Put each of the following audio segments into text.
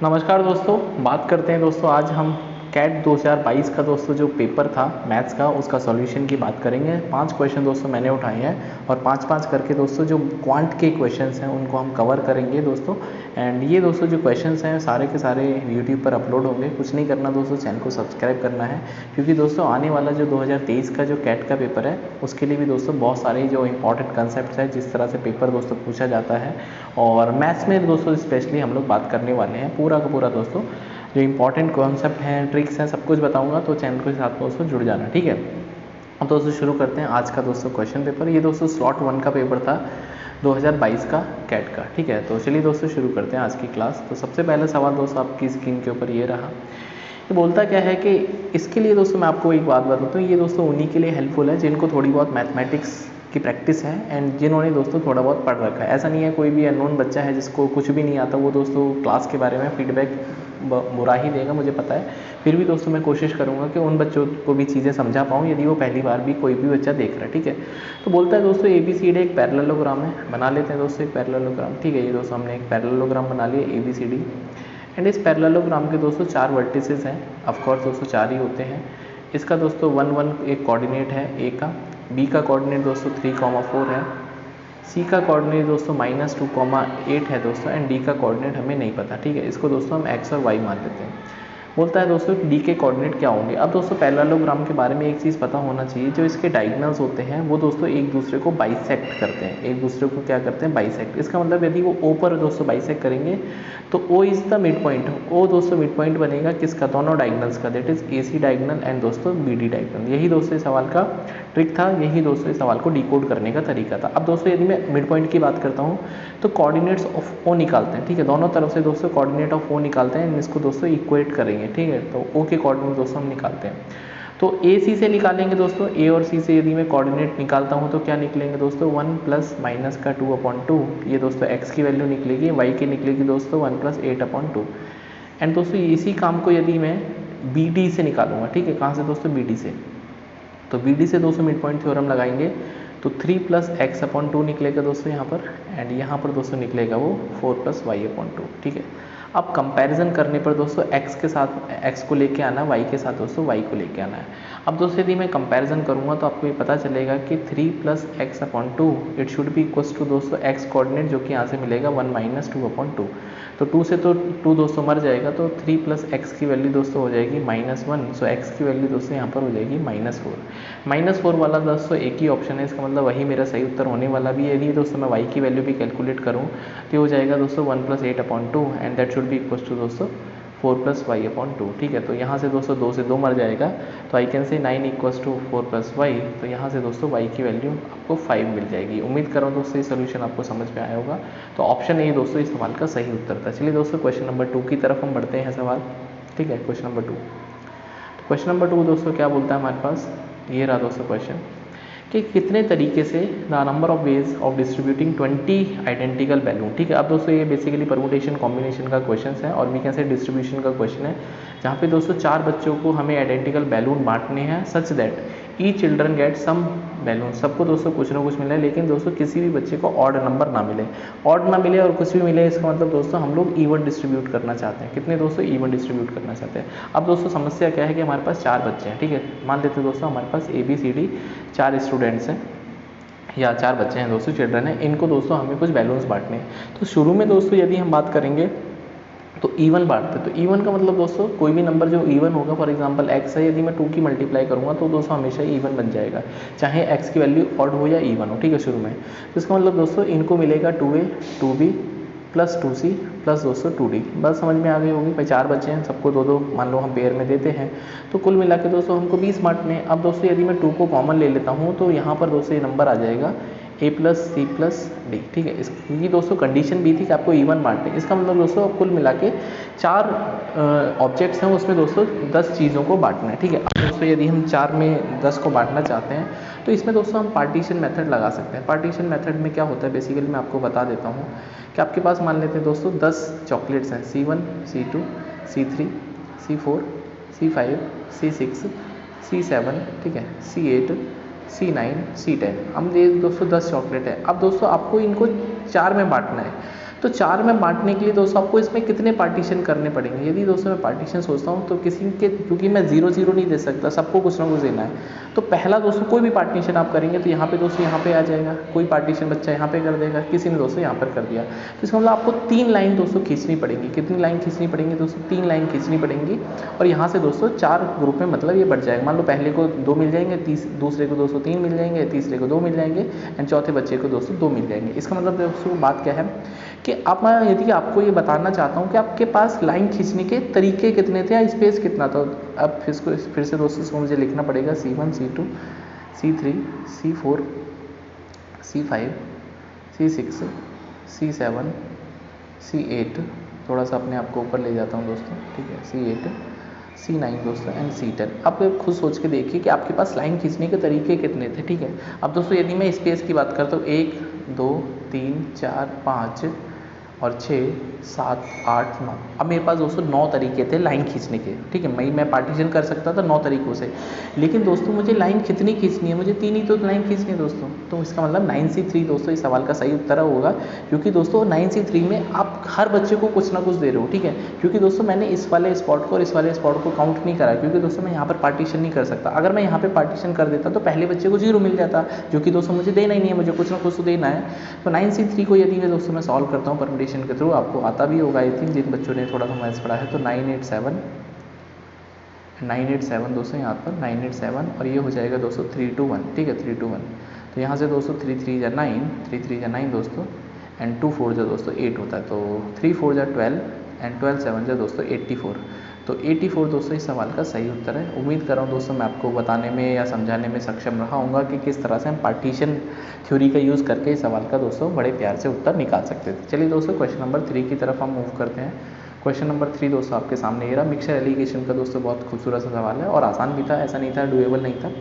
नमस्कार दोस्तों, बात करते हैं दोस्तों। आज हम कैट 2022 का दोस्तों जो पेपर था मैथ्स का, उसका सॉल्यूशन की बात करेंगे। 5 क्वेश्चन दोस्तों मैंने उठाए हैं और 5-5 करके दोस्तों जो क्वांट के क्वेश्चंस हैं उनको हम कवर करेंगे दोस्तों। एंड ये दोस्तों जो क्वेश्चंस हैं सारे के सारे यूट्यूब पर अपलोड होंगे। कुछ नहीं करना दोस्तों, चैनल को सब्सक्राइब करना है, क्योंकि दोस्तों आने वाला जो 2023 का जो कैट का पेपर है उसके लिए भी दोस्तों बहुत सारे जो इंपॉर्टेंट कंसेप्ट है, जिस तरह से पेपर दोस्तों पूछा जाता है। और मैथ्स में दोस्तों स्पेशली हम लोग बात करने वाले हैं पूरा का पूरा दोस्तों, जो इंपॉर्टेंट कॉन्सेप्ट हैं, ट्रिक्स हैं, सब कुछ बताऊंगा। तो चैनल के साथ दोस्तों जुड़ जाना, ठीक है। अब दोस्तों शुरू करते हैं आज का दोस्तों क्वेश्चन पेपर। ये दोस्तों स्लॉट 1 का पेपर था 2022 का कैट का, ठीक है। तो चलिए दोस्तों शुरू करते हैं आज की क्लास। तो सबसे पहला सवाल दोस्तों आपकी स्क्रीन के ऊपर ये रहा। ये बोलता क्या है कि इसके लिए दोस्तों मैं आपको एक बात बताता हूँ, ये दोस्तों उन्हीं के लिए हेल्पफुल है जिनको थोड़ी बहुत मैथमेटिक्स की प्रैक्टिस है एंड जिन्होंने दोस्तों थोड़ा बहुत पढ़ रखा है। ऐसा नहीं है कोई भी अननोन बच्चा है जिसको कुछ भी नहीं आता वो दोस्तों क्लास के बारे में फीडबैक बुरा ही देगा, मुझे पता है। फिर भी दोस्तों मैं कोशिश करूँगा कि उन बच्चों को भी चीज़ें समझा पाऊँ यदि वो पहली बार भी कोई भी बच्चा देख रहा है, ठीक है। तो बोलता है दोस्तों ABCD एक पैरेललोग्राम है, बना लेते हैं दोस्तों एक पैरेललोग्राम, ठीक है। ये दोस्तों हमने एक पैरेललोग्राम बना लिया ABCD एंड इस पैरेललोग्राम के दोस्तों 4 वर्टिसेस हैं। ऑफ कोर्स दोस्तों 4 ही होते हैं। इसका दोस्तों 1 एक कोऑर्डिनेट है A का, B का कोऑर्डिनेट दोस्तों 3,4 है, C का कोऑर्डिनेट दोस्तों -2,8 है दोस्तों एंड D का कोऑर्डिनेट हमें नहीं पता, ठीक है। इसको दोस्तों हम X और Y मान लेते हैं। बोलता है दोस्तों D के कोऑर्डिनेट क्या होंगे। अब दोस्तों पैरेललोग्राम के बारे में एक चीज़ पता होना चाहिए, जो इसके डायगोनल्स होते हैं वो दोस्तों एक दूसरे को बाइसेक्ट करते हैं, एक दूसरे को क्या करते हैं, बाइसेक्ट। इसका मतलब यदि वो O पर दोस्तों बाइसेक्ट करेंगे तो O is the mid point. O दोस्तों मिड पॉइंट बनेगा किसका, दोनों डायगोनल्स का, that is AC diagonal and दोस्तों BD डायगोनल। यही दोस्तों इस सवाल का ट्रिक था, यही दोस्तों इस सवाल को डिकोड करने का तरीका था। अब दोस्तों यदि मैं मिड पॉइंट की बात करता हूँ तो कोऑर्डिनेट्स ऑफ O निकालते हैं, ठीक है। दोनों तरफ से दोस्तों कोऑर्डिनेट ऑफ O निकालते हैं, इसको दोस्तों इक्वेट करेंगे, ठीक है। तो O के कोऑर्डिनेट दोस्तों हम निकालते हैं। तो AC से निकालेंगे दोस्तों, A और C से यदि मैं कोऑर्डिनेट निकालता हूँ तो क्या निकलेंगे दोस्तों, 1 प्लस माइनस का 2/2, ये दोस्तों X की वैल्यू निकलेगी, Y की निकलेगी दोस्तों 1 प्लस 8/2। एंड दोस्तों इसी काम को यदि मैं BD से निकालूंगा, ठीक है। कहाँ से दोस्तों, BD से। तो BD से दोस्तों मिड पॉइंट थ्योरम लगाएंगे तो 3 प्लस x/2 निकलेगा दोस्तों यहाँ पर, एंड यहाँ पर दोस्तों निकलेगा वो 4 प्लस y/2, ठीक है। अब कंपैरिजन करने पर दोस्तों x के साथ x को लेके आना है, y के साथ दोस्तों y को लेके आना है। अब दोस्तों यदि मैं कंपैरिजन करूँगा तो आपको ये पता चलेगा कि 3 plus x/2 it should be equals to दोस्तों x कोऑर्डिनेट, जो कि यहाँ से मिलेगा 1 माइनस 2/2। तो 2 से तो 2 दोस्तों मर जाएगा, तो 3 प्लस x की वैल्यू दोस्तों हो जाएगी -1। सो x की वैल्यू दोस्तों यहाँ पर हो जाएगी -4। -4 वाला दोस्तों एक ही ऑप्शन है, इसका मतलब वही मेरा सही उत्तर होने वाला भी है। यदि दोस्तों मैं y की वैल्यू भी कैलकुलेट करूँ तो हो जाएगा दोस्तों 1 plus 8/2 and that should be equal to दोस्तों 4 प्लस y/2, ठीक है। तो यहाँ से दोस्तों 2 से 2 मर जाएगा, तो I can say 9 equals to 4 plus y। तो यहाँ से दोस्तों y की वैल्यू आपको 5 मिल जाएगी। उम्मीद कर रहा हूँ दोस्तों ये सोल्यूशन आपको समझ में आया होगा। तो ऑप्शन ए दोस्तों इस सवाल का सही उत्तर था। चलिए दोस्तों क्वेश्चन नंबर 2 की तरफ हम बढ़ते हैं सवाल, ठीक है। क्वेश्चन नंबर 2, तो क्वेश्चन नंबर 2 दोस्तों क्या बोलता है हमारे पास, ये रहा दोस्तों क्वेश्चन कि कितने तरीके से the number of ways of distributing 20 identical balloon, ठीक है। अब दोस्तों ये बेसिकली परमुटेशन कॉम्बिनेशन का क्वेश्चन है और वी कैन से डिस्ट्रीब्यूशन का क्वेश्चन है, जहाँ पे दोस्तों 4 बच्चों को हमें आइडेंटिकल बैलून बांटने हैं such that each children get some balloon. सबको दोस्तों कुछ ना कुछ मिले, लेकिन दोस्तों किसी भी बच्चे को ऑड नंबर ना मिले। ऑड ना मिले और कुछ भी मिले, इसका मतलब दोस्तों हम लोग इवन डिस्ट्रीब्यूट करना चाहते हैं। कितने दोस्तों, इवन डिस्ट्रीब्यूट करना चाहते हैं। अब दोस्तों समस्या क्या है कि हमारे पास 4 बच्चे हैं, ठीक है। मान लेते हैं दोस्तों हमारे पास ABCD 4 स्टूडेंट्स हैं या 4 बच्चे हैं दोस्तों, चिल्ड्रन हैं। इनको दोस्तों हमें कुछ बैलून्स बांटने हैं। तो शुरू में दोस्तों यदि हम बात करेंगे तो इवन बांटते हैं। तो इवन का मतलब दोस्तों कोई भी नंबर जो इवन होगा, फॉर एग्जांपल x है, यदि मैं 2 की मल्टीप्लाई करूँगा तो दोस्तों हमेशा इवन बन जाएगा, चाहे x की वैल्यू ऑड हो या इवन हो, ठीक है, शुरू में। तो इसका मतलब दोस्तों इनको मिलेगा 2a 2b plus 2c plus दोस्तों 2d। बस समझ में आ गई होगी भाई, 4 बच्चे हैं, सबको 2-2 मान लो हम पेयर में देते हैं, तो कुल मिला के दोस्तों हमको 20 बांटने हैं। अब दोस्तों यदि मैं 2 को कॉमन ले लेता हूँ तो यहाँ पर दोस्तों ये नंबर आ जाएगा a plus C plus D, ठीक है। इसकी दोस्तों कंडीशन भी थी कि आपको इवन बांटने। इसका मतलब दोस्तों कुल मिला के 4 ऑब्जेक्ट्स हैं, उसमें दोस्तों 10 चीज़ों को बांटना है, ठीक है। अब दोस्तों यदि हम 4 में 10 को बांटना चाहते हैं तो इसमें दोस्तों हम पार्टीशन मेथड लगा सकते हैं। पार्टीशन मेथड में क्या होता है, बेसिकली मैं आपको बता देता हूँ कि आपके पास मान लेते हैं दोस्तों 10 चॉकलेट्स हैं, C1 C2 C3 C4 C5 C6 C7, ठीक है, C8 C9 C10। हम ये दोस्तों 10 चॉकलेट है। अब दोस्तों आपको इनको 4 में बांटना है। तो 4 में बांटने के लिए दोस्तों आपको इसमें कितने पार्टीशन करने पड़ेंगे। यदि दोस्तों मैं पार्टीशन सोचता हूँ तो किसी के, क्योंकि मैं 0 0 नहीं दे सकता, सबको कुछ ना कुछ देना है। तो पहला दोस्तों कोई भी पार्टीशन आप करेंगे तो यहाँ पे दोस्तों यहाँ पे आ जाएगा, कोई पार्टीशन बच्चा यहाँ पे कर देगा, किसी ने दोस्तों यहाँ पर कर दिया। तो इसका मतलब आपको 3 लाइन दोस्तों खींचनी पड़ेंगी। कितनी लाइन खींचनी पड़ेंगी दोस्तों? 3 लाइन खींचनी पड़ेंगी। और यहाँ से दोस्तों 4 ग्रुप में मतलब ये बढ़ जाएगा। मान लो पहले को 2 मिल जाएंगे, दूसरे को दोस्तों 3 मिल जाएंगे, तीसरे को 2 मिल जाएंगे एंड चौथे बच्चे को दोस्तों 2 मिल जाएंगे। इसका मतलब दोस्तों बात क्या है कि अब मैं यदि आपको ये बताना चाहता हूँ कि आपके पास लाइन खींचने के तरीके कितने थे या स्पेस कितना था। अब फिर से दोस्तों इसको मुझे लिखना पड़ेगा C1 C2 C3 C4 C5 C6 C7 C8, थोड़ा सा अपने आप को ऊपर ले जाता हूँ दोस्तों, ठीक है, C8 C9 दोस्तों एंड C10। आप खुद सोच के देखिए कि आपके पास लाइन खींचने के तरीके कितने थे, ठीक है। अब दोस्तों यदि मैं स्पेस की बात करता हूँ 1 2 3 4 5 और 6 7 8 9, अब मेरे पास दोस्तों 9 तरीके थे लाइन खींचने के, ठीक है। मैं पार्टीशन कर सकता था 9 तरीकों से, लेकिन दोस्तों मुझे लाइन कितनी खींचनी है, मुझे 3 ही तो लाइन खींचनी है दोस्तों। तो इसका मतलब 9C3 दोस्तों इस सवाल का सही उत्तर होगा, क्योंकि दोस्तों 9C3 में आप हर बच्चे को कुछ ना कुछ दे रहे हो, ठीक है। क्योंकि दोस्तों मैंने इस वाले स्पॉट को और इस वाले स्पॉट को काउंट नहीं करा, क्योंकि दोस्तों मैं यहाँ पर पार्टीशन नहीं कर सकता। अगर मैं यहाँ पर पार्टीशन कर देता तो पहले बच्चे को 0 मिल जाता, जो कि दोस्तों मुझे देना ही नहीं है, मुझे कुछ ना कुछ तो देना है। तो 9C3 को यदि मैं दोस्तों मैं सॉल्व करता हूँ परमुटेशन के थ्रू, आपको आता भी होगा आई थिंक, जिन बच्चों ने थोड़ा सा मैथ्स पढ़ा है। तो 987 दोस्तों यहाँ पर 987 और ये हो जाएगा दोस्तों 3 2 1, ठीक है, 3 2 1। तो यहाँ से दोस्तों 3 3 जा 9, 3 3 जा 9 दोस्तों एंड 2 4 जो दोस्तों 8 होता है। तो 3 4 जा 12 एंड 12 7 जो दोस्तों 84। तो 84 दोस्तों इस सवाल का सही उत्तर है। उम्मीद कर रहा हूँ दोस्तों मैं आपको बताने में या समझाने में सक्षम रहा हूँगा कि किस तरह से हम पार्टीशन थ्योरी का यूज़ करके इस सवाल का दोस्तों बड़े प्यार से उत्तर निकाल सकते थे। चलिए दोस्तों क्वेश्चन नंबर 3 की तरफ हम मूव करते हैं। क्वेश्चन नंबर 3 दोस्तों आपके सामने ये रहा। मिक्सचर एलिगेशन का दोस्तों बहुत खूबसूरत सा सवाल है और आसान भी था, ऐसा नहीं था डुएबल नहीं था।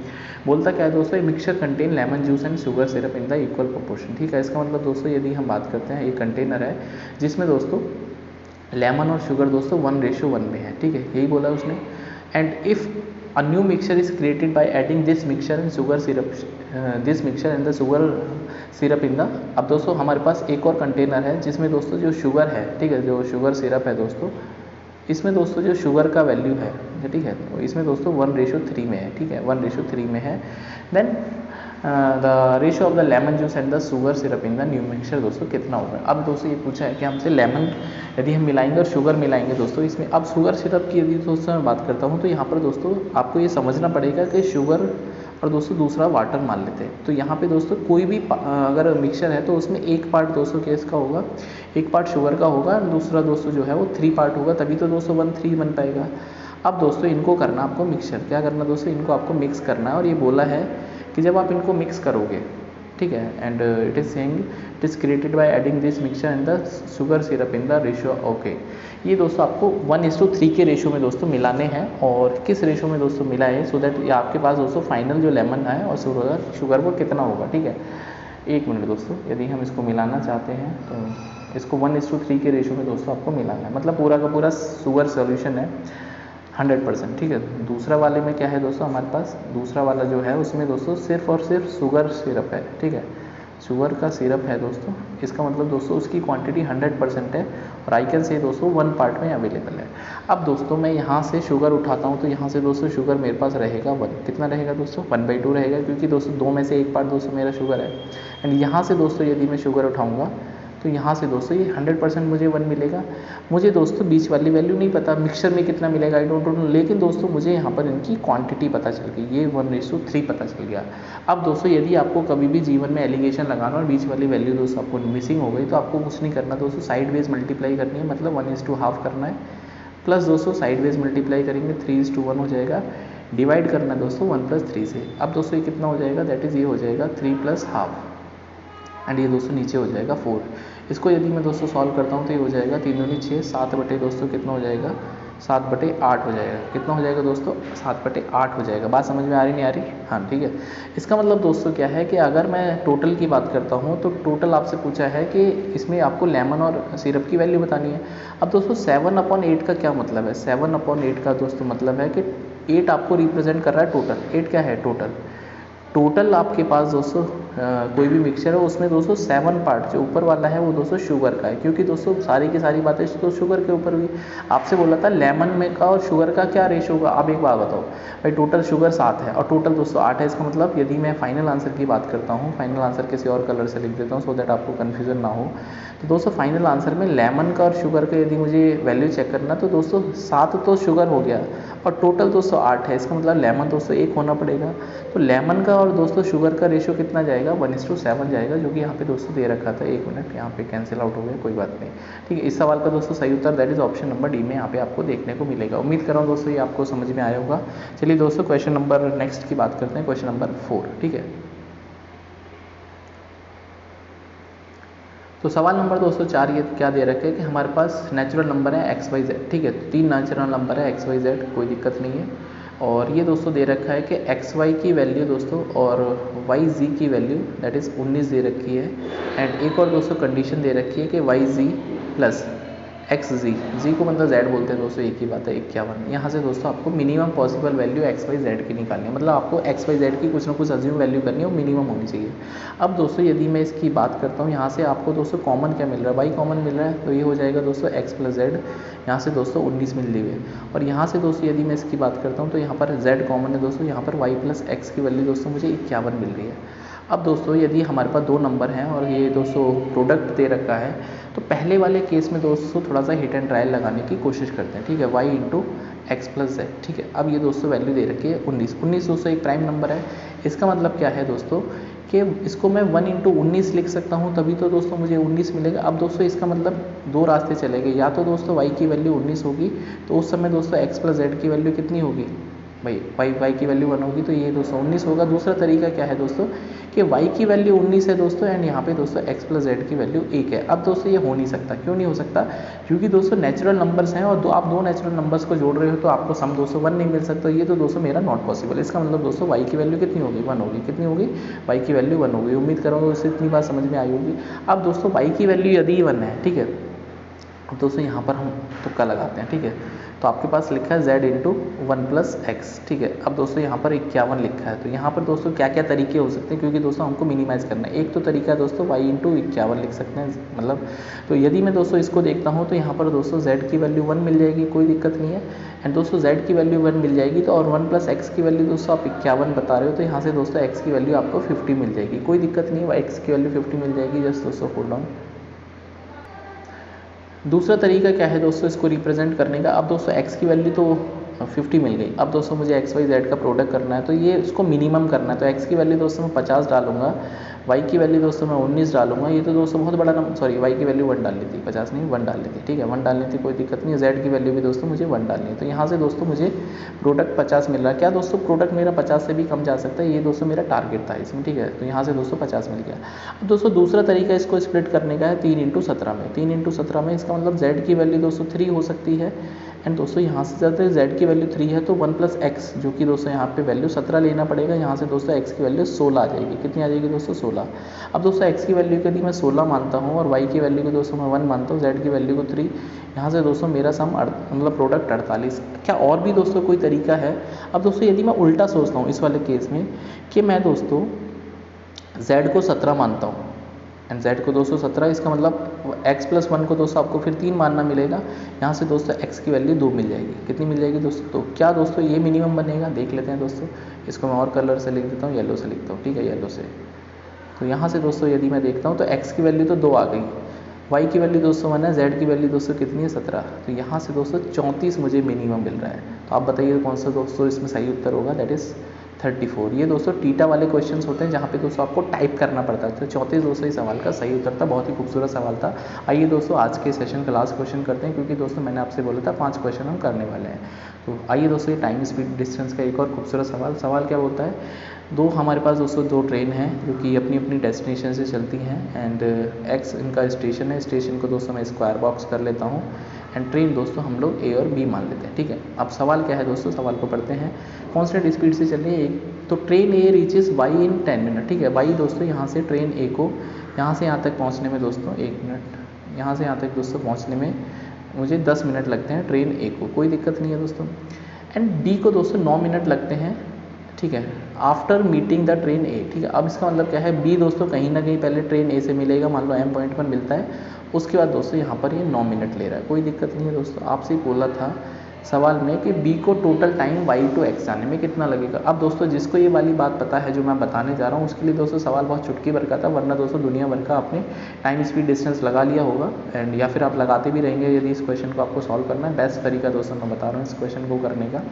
बोलता क्या है दोस्तों, mixture contain lemon juice and sugar syrup in the equal proportion, ठीक है। इसका मतलब दोस्तों यदि हम बात करते हैं, ये कंटेनर है जिसमें दोस्तों लेमन और शुगर दोस्तों 1:1 में है, ठीक है, यही बोला उसने। And if a new mixture is created by adding this mixture and sugar syrup, this mixture and the sugar syrup in the. अब दोस्तों हमारे पास एक और कंटेनर है जिसमें दोस्तों जो शुगर है, ठीक है, जो शुगर सिरप है दोस्तों, इसमें दोस्तों जो शुगर का वैल्यू है, ठीक है, तो इसमें दोस्तों 1:3 में है, ठीक है, 1:3 में है। Then the ratio of the lemon juice and the sugar syrup in the new mixture दोस्तों कितना होगा। अब दोस्तों ये पूछा है कि हमसे लेमन यदि हम मिलाएंगे और शुगर मिलाएंगे दोस्तों इसमें। अब शुगर सिरप की यदि दोस्तों मैं बात करता हूँ तो यहाँ पर दोस्तों आपको ये समझना पड़ेगा कि शुगर और दोस्तों दूसरा वाटर मान लेते हैं। तो यहाँ पे दोस्तों कोई भी अगर मिक्सचर है तो उसमें एक पार्ट दोस्तों केस का होगा, एक पार्ट शुगर का होगा और दूसरा दोस्तों जो है वो 3 पार्ट होगा, तभी तो दोस्तों 1:3 बन पाएगा। अब दोस्तों इनको करना आपको मिक्सचर, क्या करना दोस्तों, इनको आपको मिक्स करना है। और ये बोला है कि जब आप इनको मिक्स करोगे, ठीक है, and it is saying it is created by adding this mixture and the sugar syrup in the ratio, okay. ये दोस्तों आपको 1:3 के रेशियो में दोस्तों मिलाने हैं। और किस रेशियो में दोस्तों मिलाए, सो दैट ये आपके पास दोस्तों फाइनल जो लेमन है और शुगर वो कितना होगा, ठीक है। एक मिनट दोस्तों, यदि हम इसको मिलाना चाहते हैं तो इसको 1:3 के रेशियो में दोस्तों आपको मिलाना है, मतलब पूरा का पूरा शुगर सॉल्यूशन है 100%, ठीक है। दूसरा वाले में क्या है दोस्तों, हमारे पास दूसरा वाला जो है उसमें दोस्तों सिर्फ और सिर्फ शुगर सिरप है, ठीक है, शुगर का सिरप है दोस्तों। इसका मतलब दोस्तों उसकी क्वांटिटी 100% है और आई कैन से दोस्तों 1 पार्ट में अवेलेबल है। अब दोस्तों मैं यहाँ से शुगर उठाता हूँ तो यहाँ से दोस्तों शुगर मेरे पास रहेगा 1, कितना रहेगा दोस्तों 1/2 रहेगा, क्योंकि दोस्तों 2 में से 1 पार्ट दोस्तों मेरा शुगर है। एंड यहाँ से दोस्तों यदि मैं शुगर उठाऊँगा तो यहाँ से दोस्तों ये 100% मुझे 1 मिलेगा। मुझे दोस्तों बीच वाली वैल्यू नहीं पता, मिक्सचर में कितना मिलेगा आई डोंट नो, लेकिन दोस्तों मुझे यहाँ पर इनकी क्वांटिटी पता चल गई, ये 1:3 पता चल गया। अब दोस्तों यदि आपको कभी भी जीवन में एलिगेशन लगाना और बीच वाली वैल्यू दोस्तों आपको मिसिंग हो गई तो आपको कुछ नहीं करना दोस्तों, साइड वेज मल्टीप्लाई करनी है, मतलब 1:2 करना है, प्लस दोस्तों साइड वेज मल्टीप्लाई करेंगे 3:1 हो जाएगा, डिवाइड करना है दोस्तों 1+3 से। अब दोस्तों ये कितना हो जाएगा, दैट इज़ ये हो जाएगा 3+½ एंड ये दोस्तों नीचे हो जाएगा 4। इसको यदि मैं दोस्तों सॉल्व करता हूँ तो ये हो जाएगा 3 दूनी 6, 7 बटे दोस्तों कितना हो जाएगा 7/8 हो जाएगा। कितना हो जाएगा दोस्तों 7/8 हो जाएगा। बात समझ में आ रही नहीं आ रही, हाँ ठीक है। इसका मतलब दोस्तों क्या है कि अगर मैं टोटल की बात करता हूँ तो टोटल आपसे पूछा है कि इसमें आपको लेमन और सिरप की वैल्यू बतानी है। अब दोस्तों 7/8 का क्या मतलब है, 7/8 का दोस्तों मतलब है कि 8 आपको रिप्रेजेंट कर रहा है टोटल। 8 क्या है टोटल, टोटल आपके पास दोस्तों कोई भी मिक्सचर है उसमें दोस्तों 7 पार्ट जो ऊपर वाला है वो दोस्तों शुगर का है, क्योंकि दोस्तों सारी की सारी बातें तो शुगर के ऊपर हुई। आपसे बोला था लेमन में का और शुगर का क्या रेशो होगा। आप एक बात बताओ भाई, टोटल शुगर 7 है और टोटल दोस्तों 8 है, इसका मतलब यदि मैं फाइनल आंसर की बात करता हूँ, फाइनल आंसर किसी और कलर से लिख देता हूँ सो दैट आपको कन्फ्यूजन ना हो। तो दोस्तों फाइनल आंसर में लेमन का और शुगर का यदि मुझे वैल्यू चेक करना तो दोस्तों 7 तो शुगर हो गया और टोटल दोस्तों 8 है, इसका मतलब लेमन दोस्तों 1 होना पड़ेगा। तो लेमन का और दोस्तों शुगर का रेशो कितना जाएगा, 1:7 जाएगा, जो कि यहाँ पे दोस्तों दे रखा था। 1 मिनट, यहाँ पे कैंसिल आउट हो गया, कोई बात नहीं, ठीक है। इस सवाल का दोस्तों सही उत्तर that is option number D में यहाँ पे आपको देखने को मिलेगा। उम्मीद कर रहा हूँ दोस्तों ये आपको समझ में आया होगा। चलिए दोस्तों क्वेश्चन नंबर नेक्स्ट की बात करते हैं, क्वेश्चन नंबर 4, ठीक है। तो सवाल नंबर दोस्तों 4 ये क्या दे रखे है कि हमारे पास नेचुरल नंबर है एक्स वाई जेड, ठीक है। 3 नेचुरल नंबर है एक्स वाई जेड, कोई दिक्कत नहीं है। और ये दोस्तों दे रखा है कि एक्स वाई की वैल्यू दोस्तों और वाई जी की वैल्यू दैट इज़ 19 दे रखी है। एंड एक और दोस्तों कंडीशन दे रखी है कि वाई जी प्लस एक्स जी, जी को मतलब जेड बोलते हैं दोस्तों, एक ही बात है 51। यहाँ से दोस्तों आपको minimum possible value x y z की निकालनी है, मतलब आपको एक्स वाई जेड की कुछ ना कुछ अज्यूम वैल्यू करनी है, वो मिनिमम होनी चाहिए। अब दोस्तों यदि मैं इसकी बात करता हूँ, यहाँ से आपको दोस्तों कॉमन क्या मिल रहा है, वाई कॉमन मिल रहा है, तो ये हो जाएगा दोस्तों एक्स प्लस जेड, यहाँ से दोस्तों 19 मिल रही है। और यहाँ से दोस्तों यदि मैं इसकी बात करता हूँ तो यहाँ पर जेड कॉमन है दोस्तों, यहाँ पर वाई प्लस एक्स की वैल्यू दोस्तों मुझे 51 मिल रही है। अब दोस्तों यदि हमारे पास 2 नंबर हैं और ये दोस्तों प्रोडक्ट दे रखा है, तो पहले वाले केस में दोस्तों थोड़ा सा हिट एंड ट्रायल लगाने की कोशिश करते हैं, ठीक है। Y into x plus z, ठीक है। अब ये दोस्तों वैल्यू दे रखी है 19 दोस्तों एक प्राइम नंबर है। इसका मतलब क्या है दोस्तों कि इसको मैं 1 इंटू 19 लिख सकता हूँ, तभी तो दोस्तों मुझे 19 मिलेगा। अब दोस्तों इसका मतलब 2 रास्ते चलेंगे, या तो दोस्तों y की वैल्यू 19 होगी, तो उस समय दोस्तों x प्लस जेड की वैल्यू कितनी होगी भाई, y की वैल्यू 1 होगी, तो ये दोस्तों 19 होगा। दूसरा तरीका क्या है दोस्तों कि y की वैल्यू 19 है दोस्तों एंड यहाँ पे दोस्तों x प्लस जेड की वैल्यू 1 है। अब दोस्तों ये हो नहीं सकता, क्यों नहीं हो सकता, क्योंकि दोस्तों नेचुरल नंबर्स हैं और आप 2 नेचुरल नंबर्स को जोड़ रहे हो तो आपको सम दोस्तों 1 नहीं मिल सकता, ये तो दोस्तों मेरा नॉट पॉसिबल। इसका मतलब दोस्तों y की वैल्यू कितनी होगी, 1 होगी, कितनी होगी, y की वैल्यू 1 होगी। उम्मीद करूँगा उससे इतनी बात समझ में आई होगी। अब दोस्तों y की वैल्यू यदि 1 है, ठीक है, अब दोस्तों यहाँ पर हम तुक्का लगाते हैं, ठीक है। तो आपके पास लिखा है z इंटू 1 प्लस एक्स, ठीक है। अब दोस्तों यहाँ पर 51 लिखा है, तो यहाँ पर दोस्तों क्या क्या तरीके हो सकते हैं, क्योंकि दोस्तों हमको मिनिमाइज़ करना है। एक तो तरीका है दोस्तों y इंटू 51 लिख सकते हैं, मतलब तो यदि मैं दोस्तों इसको देखता हूँ तो यहाँ पर दोस्तों z की वैल्यू 1 मिल जाएगी, कोई दिक्कत नहीं है। एंड दोस्तों z की वैल्यू 1 मिल जाएगी, तो और 1 प्लस एक्स की वैल्यू दोस्तों आप 51 बता रहे हो, तो यहाँ से दोस्तों x की वैल्यू आपको 50 मिल जाएगी, कोई दिक्कत नहीं है, x की वैल्यू 50 मिल जाएगी। जस्ट दोस्तों होल्ड ऑन। दूसरा तरीका क्या है दोस्तों इसको रिप्रेजेंट करने का। अब दोस्तों x की वैल्यू तो 50 मिल गई, अब दोस्तों मुझे एक्स वाई जेड का प्रोडक्ट करना है, तो ये इसको मिनिमम करना है। तो x की वैल्यू दोस्तों मैं 50 डालूंगा, y की वैल्यू दोस्तों मैं 19 डालूंगा, ये तो दोस्तों बहुत बड़ा नंबर, सॉरी y की वैल्यू 1 डालनी थी, 50 नहीं 1 डालनी थी, ठीक है, 1 डालनी थी, कोई दिक्कत नहीं है। z की वैल्यू भी दोस्तों मुझे 1 डालनी है, तो यहाँ से दोस्तों मुझे प्रोडक्ट 50 मिल रहा है। क्या दोस्तों प्रोडक्ट मेरा 50 से भी कम जा सकता है, ये दोस्तों मेरा टारगेट था इसमें, ठीक है। तो यहाँ से दोस्तों 50 मिल गया। अब दोस्तों दूसरा तरीका इसको स्प्लिट करने का है 3 इंटू 17 में, 3 इंटू 17 में, इसका मतलब z की वैल्यू दोस्तों 3 हो सकती है। एंड दोस्तों यहाँ से ज़्यादा z की वैल्यू 3 है, तो 1 प्लस एक्स जो कि दोस्तों यहाँ पे वैल्यू 17 लेना पड़ेगा, यहाँ से दोस्तों x की वैल्यू 16 आ जाएगी, कितनी आ जाएगी दोस्तों 16। अब दोस्तों x की वैल्यू के लिए मैं 16 मानता हूँ और y की वैल्यू को दोस्तों मैं 1 मानता हूँ, z की वैल्यू को 3, यहाँ से दोस्तों मेरा सम मतलब प्रोडक्ट 48। क्या और भी दोस्तों कोई तरीका है। अब दोस्तों यदि मैं उल्टा सोचता हूँ इस वाले केस में कि मैं दोस्तों z को 17 मानता हूँ एंड z को दोस्तों 17, इसका मतलब x प्लस 1 को दोस्तों आपको फिर 3 मानना मिलेगा, यहाँ से दोस्तों x की वैल्यू 2 मिल जाएगी, कितनी मिल जाएगी दोस्तों। तो क्या दोस्तों ये मिनिमम बनेगा, देख लेते हैं दोस्तों। इसको मैं और कलर से लिख देता हूँ, येलो से लिखता हूँ, ठीक है, येलो से। तो यहाँ से दोस्तों यदि मैं देखता हूँ तो x की वैल्यू तो 2 आ गई, y की वैल्यू दोस्तों 1 है, z की वैल्यू दोस्तों कितनी है 17, तो यहाँ से दोस्तों 34 मुझे मिनिमम मिल रहा है। तो आप बताइए कौन सा दोस्तों इसमें सही उत्तर होगा, दैट इज़ 34। ये दोस्तों टीटा वाले क्वेश्चंस होते हैं जहाँ पे दोस्तों आपको टाइप करना पड़ता है। तो 34 दोस्तों इस सवाल का सही उत्तर था, बहुत ही खूबसूरत सवाल था। आइए दोस्तों आज के सेशन का लास्ट क्वेश्चन करते हैं, क्योंकि दोस्तों मैंने आपसे बोला था 5 क्वेश्चन हम करने वाले हैं। तो आइए दोस्तों ये टाइम स्पीड डिस्टेंस का एक और खूबसूरत सवाल क्या होता है। हमारे पास दोस्तों 2 ट्रेन हैं जो कि अपनी अपनी डेस्टिनेशन से चलती हैं एंड एक्स इनका स्टेशन है, स्टेशन को दोस्तों मैं स्क्वायर बॉक्स कर लेता हूँ एंड ट्रेन दोस्तों हम लोग ए और बी मान लेते हैं, ठीक है। अब सवाल क्या है दोस्तों, सवाल को पढ़ते हैं। कॉन्स्टेंट स्पीड से चल रही है तो ट्रेन ए रीचेज वाई इन 10 मिनट, ठीक है। वाई दोस्तों यहाँ से ट्रेन ए को यहाँ से यहाँ तक पहुँचने में दोस्तों 1 मिनट, यहाँ से यहाँ तक दोस्तों पहुँचने में मुझे 10 मिनट लगते हैं ट्रेन ए को, कोई दिक्कत नहीं है दोस्तों। एंड बी को दोस्तों 9 मिनट लगते हैं ठीक है। आफ्टर मीटिंग द ट्रेन ए, ठीक है। अब इसका मतलब क्या है, बी दोस्तों कहीं ना कहीं पहले ट्रेन ए से मिलेगा, मान लो एम पॉइंट पर मिलता है, उसके बाद दोस्तों यहाँ पर ये 9 मिनट ले रहा है, कोई दिक्कत नहीं है दोस्तों। आपसे ही बोला था सवाल में कि बी को total time y to x आने में कितना लगेगा। अब दोस्तों जिसको ये वाली बात पता है जो मैं बताने जा रहा हूँ, उसके लिए दोस्तों सवाल बहुत चुटकी भर का था, वरना दोस्तों दुनिया भर का आपने टाइम स्पीड डिस्टेंस लगा लिया होगा, एंड या फिर आप लगाते भी रहेंगे यदि इस क्वेश्चन को आपको सॉल्व करना है। बेस्ट तरीका दोस्तों मैं बता रहा हूँ इस क्वेश्चन को करने का।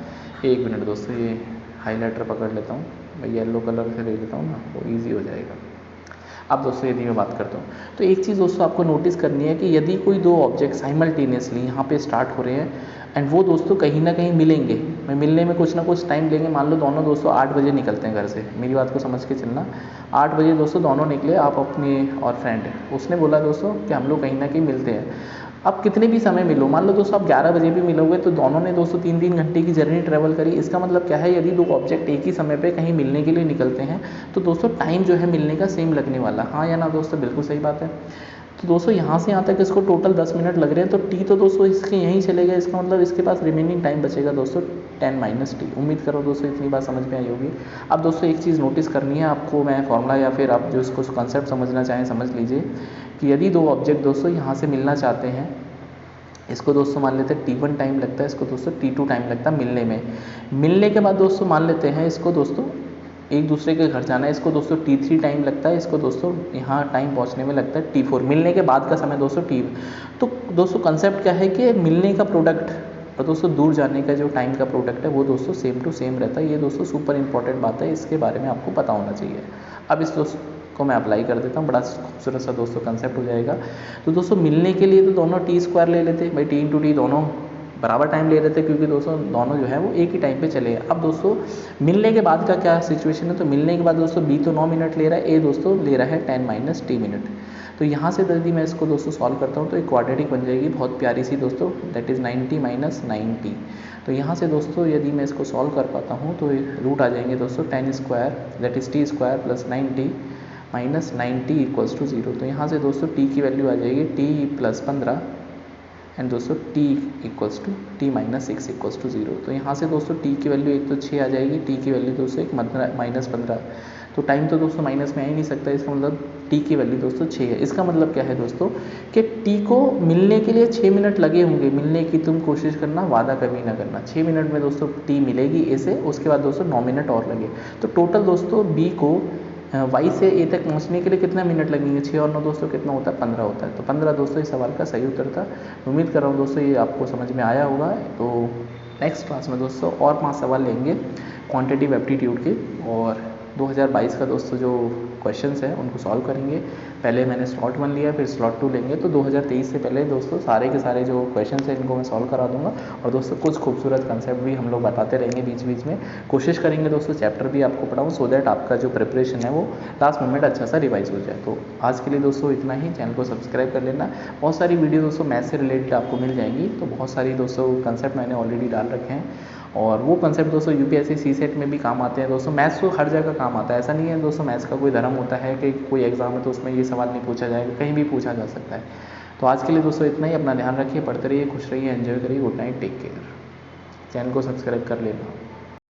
1 मिनट दोस्तों, ये हाईलाइटर पकड़ लेता हूँ, मैं येलो कलर से ले लेता हूँ ना, वो ईजी हो जाएगा। अब दोस्तों यदि मैं बात करता हूँ तो एक चीज़ दोस्तों आपको नोटिस करनी है कि यदि कोई दो ऑब्जेक्ट साइमल्टेनियसली यहाँ पे स्टार्ट हो रहे हैं एंड वो दोस्तों कहीं ना कहीं मिलेंगे, मैं मिलने में कुछ ना कुछ टाइम लेंगे। मान लो दोनों दोस्तों 8 बजे निकलते हैं घर से, मेरी बात को समझ के चलना। 8 बजे दोस्तों दोनों निकले, आप अपने और फ्रेंड, उसने बोला दोस्तों कि हम लोग कहीं ना कहीं मिलते हैं। अब कितने भी समय मिलो, मान लो दोस्तों आप 11 बजे भी मिलोगे, तो दोनों ने दोस्तों 3-3 घंटे की जर्नी ट्रैवल करी। इसका मतलब क्या है, यदि दो ऑब्जेक्ट एक ही समय पे कहीं मिलने के लिए निकलते हैं तो दोस्तों टाइम जो है मिलने का सेम लगने वाला। हाँ या ना दोस्तों, बिल्कुल सही बात है। तो दोस्तों यहाँ से यहाँ तक इसको टोटल 10 मिनट लग रहे हैं, तो टी तो दोस्तों इसके यहीं चलेगा, इसका मतलब इसके पास रिमेनिंग टाइम बचेगा दोस्तों 10 - टी। उम्मीद करो दोस्तों इतनी बात समझ में आई होगी। अब दोस्तों एक चीज़ नोटिस करनी है आपको, मैं फॉर्मूला या फिर आप जो इसको कॉन्सेप्ट समझना चाहें समझ लीजिए कि यदि दो ऑब्जेक्ट दोस्तों यहाँ से मिलना चाहते हैं, इसको दोस्तों मान लेते हैं T1 टाइम लगता है, इसको दोस्तों T2 टाइम लगता है मिलने में। मिलने के बाद दोस्तों मान लेते हैं इसको दोस्तों एक दूसरे के घर जाना है, इसको दोस्तों T3 टाइम लगता है, इसको दोस्तों यहाँ टाइम पहुँचने में लगता है T4। मिलने के बाद का समय दोस्तों T। तो दोस्तों कंसेप्ट क्या है कि मिलने का प्रोडक्ट और दोस्तों दूर जाने का जो टाइम का प्रोडक्ट है वो दोस्तों सेम टू सेम रहता है। ये दोस्तों सुपर इंपॉर्टेंट बात है, इसके बारे में आपको पता होना चाहिए। अब इस दोस्तों को मैं अप्लाई कर देता हूँ, बड़ा खूबसूरत सा दोस्तों कंसेप्ट हो जाएगा। तो दोस्तों मिलने के लिए तो दोनों T² ले लेते भाई, T × T दोनों बराबर टाइम ले रहे थे, क्योंकि दोस्तों दोनों जो है वो एक ही टाइम पे चले। अब दोस्तों मिलने के बाद का क्या सिचुएशन है, तो मिलने के बाद दोस्तों बी तो 9 मिनट ले रहा है, ए दोस्तों ले रहा है 10 - टी मिनट। तो यहाँ से यदि मैं इसको दोस्तों सॉल्व करता हूँ तो एक क्वाड्रेटिक बन जाएगी बहुत प्यारी सी दोस्तों, दैट इज़ 90 - 90। तो यहाँ से दोस्तों यदि मैं इसको सॉल्व कर पाता हूँ तो रूट आ जाएंगे दोस्तों 10² दैट इज़ T² + 90 - 90 = 0। तो यहाँ से दोस्तों टी की वैल्यू आ जाएगी T + 15 एंड दोस्तों T = T - 6 = 0। तो यहाँ से दोस्तों T की वैल्यू एक तो 6 आ जाएगी, T की वैल्यू दोस्तों एक -15। तो टाइम तो दोस्तों माइनस में आ ही नहीं सकता, इसका मतलब T की वैल्यू दोस्तों 6 है। इसका मतलब क्या है दोस्तों कि T को मिलने के लिए 6 मिनट लगे होंगे। मिलने की तुम कोशिश करना, वादा कभी ना करना। 6 मिनट में दोस्तों T मिलेगी ए से, उसके बाद दोस्तों 9 मिनट और लगे। तो टोटल दोस्तों B को वाई से ए तक पहुंचने के लिए कितना मिनट लगेंगे, 6 और 9 दोस्तों कितना होता है, 15 होता है। तो 15 दोस्तों इस सवाल का सही उत्तर था। उम्मीद कर रहा हूँ दोस्तों ये आपको समझ में आया होगा। तो नेक्स्ट क्लास में दोस्तों और 5 सवाल लेंगे क्वांटिटेटिव एप्टीट्यूड के, और 2022 का दोस्तों जो क्वेश्चंस हैं उनको सॉल्व करेंगे। पहले मैंने स्लॉट 1 लिया, फिर स्लॉट 2 लेंगे। तो 2023 से पहले दोस्तों सारे के सारे जो क्वेश्चंस हैं इनको मैं सॉल्व करा दूंगा, और दोस्तों कुछ खूबसूरत कंसेप्ट भी हम लोग बताते रहेंगे बीच बीच में। कोशिश करेंगे दोस्तों चैप्टर भी आपको पढ़ाऊँ, सो दैट आपका जो प्रिपरेशन है वो लास्ट मोमेंट अच्छा सा रिवाइज हो जाए। तो आज के लिए दोस्तों इतना ही। चैनल को सब्सक्राइब कर लेना। बहुत सारी वीडियो दोस्तों मैथ से रिलेटेड आपको मिल जाएंगी। तो बहुत सारी दोस्तों कंसेप्ट मैंने ऑलरेडी डाल रखे हैं, और वो कंसेप्ट दोस्तों यूपीएससी सीसेट में भी काम आते हैं दोस्तों। मैथ्स तो हर जगह काम आता है, ऐसा नहीं है दोस्तों मैथ्स का कोई धर्म होता है कि कोई एग्जाम है तो उसमें ये सवाल नहीं पूछा जाएगा, कहीं भी पूछा जा सकता है। तो आज के लिए दोस्तों इतना ही। अपना ध्यान रखिए, पढ़ते रहिए, खुश रहिए, एंजॉय करिए। Good night, take care. Channel को सब्सक्राइब कर लेना।